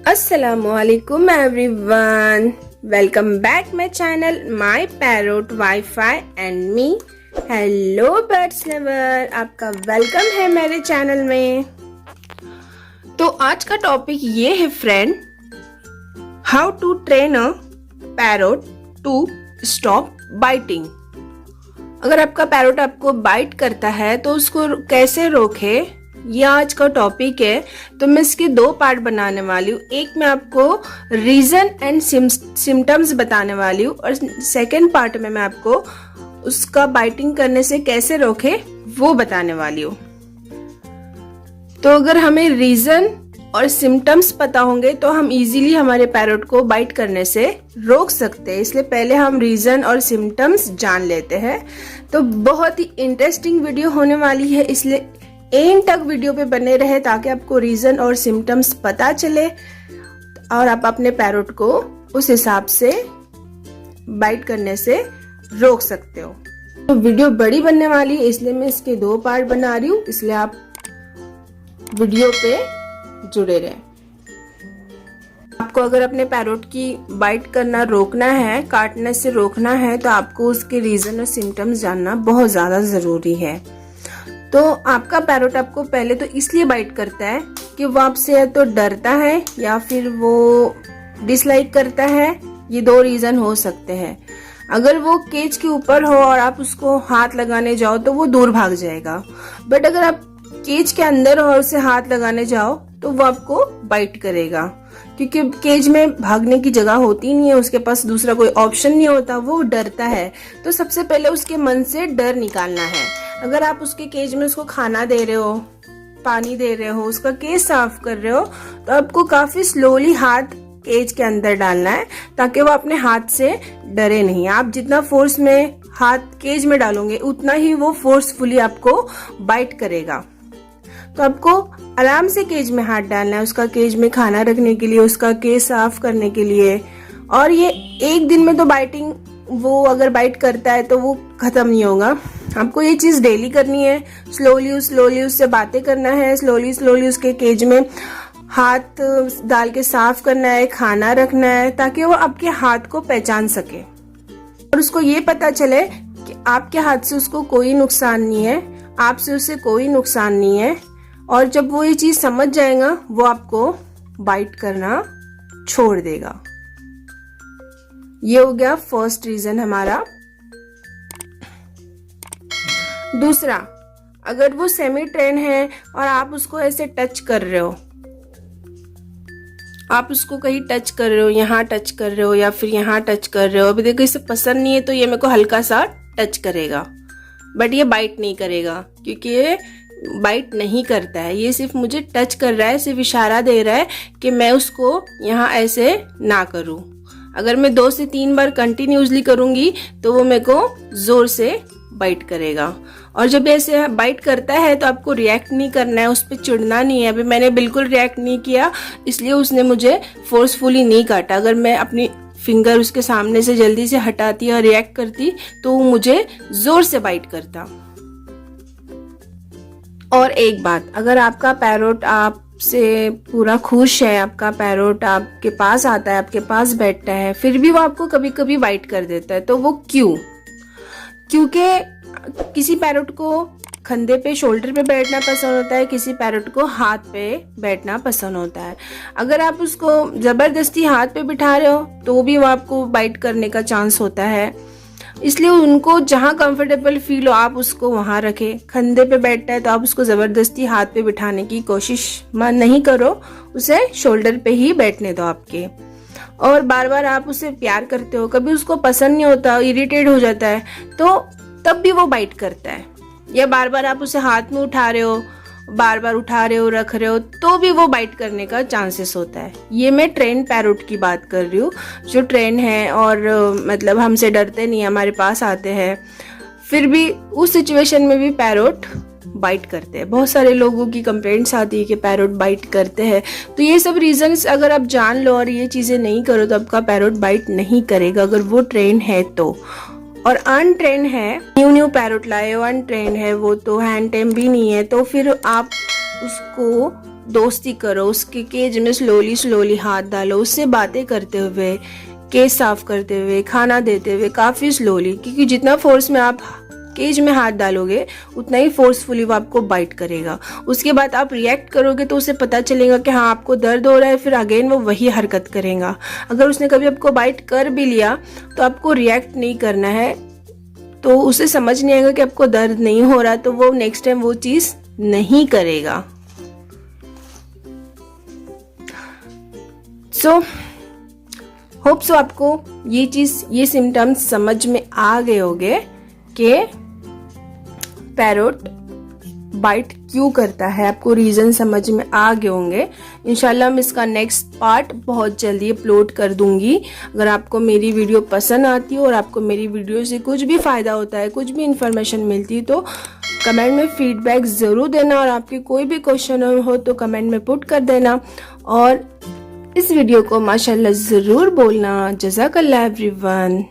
Assalamualaikum everyone. Welcome back my channel My Parrot Wi-Fi and me. Hello birds lover, आपका welcome है मेरे channel में। तो आज का टॉपिक ये है friend, how to train a parrot to stop biting. अगर आपका पैरोट आपको बाइट करता है तो उसको कैसे रोके, ये आज का टॉपिक है। तो मैं इसके दो पार्ट बनाने वाली हूँ। एक मैं आपको रीजन एंड सिम्टम्स बताने वाली हूँ और सेकंड पार्ट में मैं आपको उसका बाइटिंग करने से कैसे रोके वो बताने वाली हूँ। तो अगर हमें रीजन और सिम्टम्स पता होंगे तो हम इजीली हमारे पैरोट को बाइट करने से रोक सकते हैं। इसलिए पहले हम रीजन और सिम्टम्स जान लेते हैं। तो बहुत ही इंटरेस्टिंग वीडियो होने वाली है, इसलिए एंड तक वीडियो पे बने रहे ताकि आपको रीजन और सिम्टम्स पता चले और आप अपने पैरोट को उस हिसाब से बाइट करने से रोक सकते हो। तो वीडियो बड़ी बनने वाली है, इसलिए मैं इसके दो पार्ट बना रही हूँ, इसलिए आप वीडियो पे जुड़े रहे। आपको अगर अपने पैरोट की बाइट करना रोकना है, काटने से रोकना है, तो आपको उसके रीजन और सिम्टम्स जानना बहुत ज्यादा जरूरी है। तो आपका पैरोट आपको पहले तो इसलिए बाइट करता है कि वो आपसे या तो डरता है या फिर वो डिसलाइक करता है। ये दो रीजन हो सकते हैं। अगर वो केज के ऊपर हो और आप उसको हाथ लगाने जाओ तो वो दूर भाग जाएगा, बट अगर आप केज के अंदर हो और उसे हाथ लगाने जाओ तो वो आपको बाइट करेगा, क्योंकि केज में भागने की जगह होती नहीं है, उसके पास दूसरा कोई ऑप्शन नहीं होता, वो डरता है। तो सबसे पहले उसके मन से डर निकालना है। अगर आप उसके केज में उसको खाना दे रहे हो, पानी दे रहे हो, उसका केज साफ कर रहे हो, तो आपको काफी स्लोली हाथ केज के अंदर डालना है ताकि वो अपने हाथ से डरे नहीं। आप जितना फोर्स में हाथ केज में डालोगे उतना ही वो फोर्सफुली आपको बाइट करेगा। तो आपको आराम से केज में हाथ डालना है, उसका केज में खाना रखने के लिए, उसका केज साफ करने के लिए। और ये एक दिन में तो बाइटिंग, वो अगर बाइट करता है तो वो खत्म नहीं होगा। आपको ये चीज डेली करनी है। स्लोली उससे बातें करना है, स्लोली उसके केज में हाथ डाल के साफ करना है, खाना रखना है, ताकि वो आपके हाथ को पहचान सके और उसको ये पता चले कि आपके हाथ से उसको कोई नुकसान नहीं है, आपसे उससे कोई नुकसान नहीं है। और जब वो ये चीज समझ जाएगा वो आपको बाइट करना छोड़ देगा। ये हो गया फर्स्ट रीजन हमारा। दूसरा, अगर वो सेमी ट्रेन है और आप उसको ऐसे टच कर रहे हो, आप उसको कहीं टच कर रहे हो, यहाँ टच कर रहे हो या फिर यहाँ टच कर रहे हो, अभी देखो इसे पसंद नहीं है तो ये मेरे को हल्का सा टच करेगा, बट ये बाइट नहीं करेगा, क्योंकि ये बाइट नहीं करता है। ये सिर्फ मुझे टच कर रहा है, सिर्फ इशारा दे रहा है कि मैं उसको यहाँ ऐसे ना करूँ। अगर मैं 2 से 3 बार कंटिन्यूसली करूंगी तो वो मेरे को जोर से बाइट करेगा। और जब ऐसे बाइट करता है तो आपको रिएक्ट नहीं करना है, उस पर चिढ़ना नहीं है। अभी मैंने बिल्कुल रिएक्ट नहीं किया, इसलिए उसने मुझे फोर्सफुली नहीं काटा। अगर मैं अपनी फिंगर उसके सामने से जल्दी से हटाती और रिएक्ट करती तो वो मुझे जोर से बाइट करता। और एक बात, अगर आपका पैरोट आपसे पूरा खुश है, आपका पैरोट आपके पास आता है, आपके पास बैठता है, फिर भी वो आपको कभी कभी बाइट कर देता है, तो वो क्यों? क्योंकि किसी पैरोट को कंधे पे, शोल्डर पे बैठना पसंद होता है, किसी पैरोट को हाथ पे बैठना पसंद होता है। अगर आप उसको जबरदस्ती हाथ पे बिठा रहे हो तो भी वो आपको बाइट करने का चांस होता है। इसलिए उनको जहाँ कंफर्टेबल फील हो आप उसको वहां रखें। कंधे पे बैठता है तो आप उसको जबरदस्ती हाथ पे बिठाने की कोशिश नहीं करो, उसे शोल्डर पे ही बैठने दो आपके। और बार बार आप उसे प्यार करते हो, कभी उसको पसंद नहीं होता, इरिटेट हो जाता है, तो तब भी वो बाइट करता है। या बार बार आप उसे हाथ में उठा रहे हो, बार बार उठा रहे हो, रख रहे हो, तो भी वो बाइट करने का चांसेस होता है। ये मैं ट्रेन पैरोट की बात कर रही हूँ, जो ट्रेन है और मतलब हमसे डरते नहीं, हमारे पास आते हैं, फिर भी उस सिचुएशन में भी पैरोट बाइट करते हैं। बहुत सारे लोगों की कंप्लेंट्स आती है कि पैरोट बाइट करते हैं। तो ये सब रीजंस अगर आप जान लो और ये चीजें नहीं करो तो आपका पैरोट बाइट नहीं करेगा, अगर वो ट्रेन है तो। और अनट्रेन है, न्यू पैरोट लाए हो, अनट्रेन है वो, तो हैंड टेम भी नहीं है, तो फिर आप उसको दोस्ती करो, उसके केज में स्लोली स्लोली हाथ डालो, उससे बातें करते हुए, केज साफ करते हुए, खाना देते हुए, काफ़ी स्लोली, क्योंकि जितना फोर्स में आप केज में हाथ डालोगे उतना ही फोर्सफुली वो आपको बाइट करेगा। उसके बाद आप रिएक्ट करोगे तो उसे पता चलेगा कि हाँ आपको दर्द हो रहा है, फिर अगेन वो वही हरकत करेगा। अगर उसने कभी आपको बाइट कर भी लिया तो आपको रिएक्ट नहीं करना है, तो उसे समझ नहीं आएगा कि आपको दर्द नहीं हो रहा, तो वो नेक्स्ट टाइम वो चीज़ नहीं करेगा। सो होप सो आपको ये सिम्टम्स समझ में आ गए होंगे कि पैरोट बाइट क्यों करता है, आपको रीज़न समझ में आ गए होंगे। इंशाल्लाह मैं इसका नेक्स्ट पार्ट बहुत जल्दी अपलोड कर दूंगी। अगर आपको मेरी वीडियो पसंद आती है और आपको मेरी वीडियो से कुछ भी फ़ायदा होता है, कुछ भी इन्फॉर्मेशन मिलती है, तो कमेंट में फीडबैक ज़रूर देना, और आपके कोई भी क्वेश्चन हो तो कमेंट में पुट कर देना, और इस वीडियो को माशाल्लाह ज़रूर बोलना। जज़ाकल्लाह एवरीवन।